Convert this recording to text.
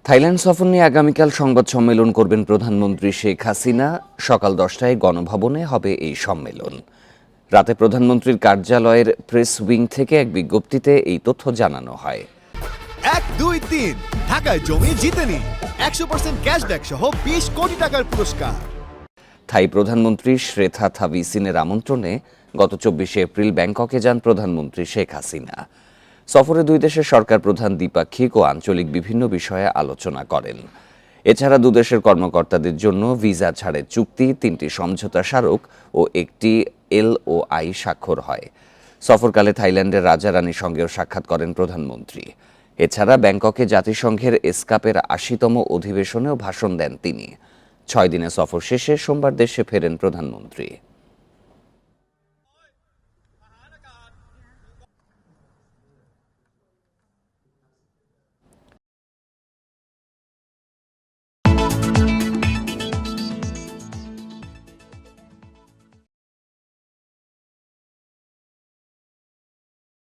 Thailand সফর নিয়ে আগামীকাল সংবাদ সম্মেলন করবেন প্রধানমন্ত্রী শেখ হাসিনা। সকাল 10টায় গণভবনে হবে এই সম্মেলন। রাতে প্রধানমন্ত্রীর কার্যালয়ের প্রেস উইং থেকে এক বিজ্ঞপ্তিতে এই তথ্য জানানো হয়। 1, 2, 3 ঢাকায় জমি জিতে নিন 100% ক্যাশব্যাক সহ 20 কোটি টাকার পুরস্কার। থাই প্রধানমন্ত্রী শ্রেথা থাবিসিনের আমন্ত্রণে গত 24শে এপ্রিল ব্যাংককে যান প্রধানমন্ত্রী শেখ হাসিনা। সফরে দুই দেশের সরকার প্রধান দ্বিপাক্ষিক ও আঞ্চলিক বিভিন্ন বিষয়ে আলোচনা করেন। এছাড়া দুদেশের কর্মকর্তাদের জন্য ভিসা ছাড়ের চুক্তি, 3টি সমঝোতা স্মারক ও একটি LOI স্বাক্ষর হয়। সফরকালে থাইল্যান্ডের রাজা রানীর সঙ্গেও সাক্ষাৎ করেন প্রধানমন্ত্রী। এছাড়া ব্যাংককে জাতিসংঘের এসকাপের 80তম অধিবেশনেও ভাষণ দেন তিনি। 6 দিনের সফর শেষে সোমবার দেশে ফেরেন প্রধানমন্ত্রী।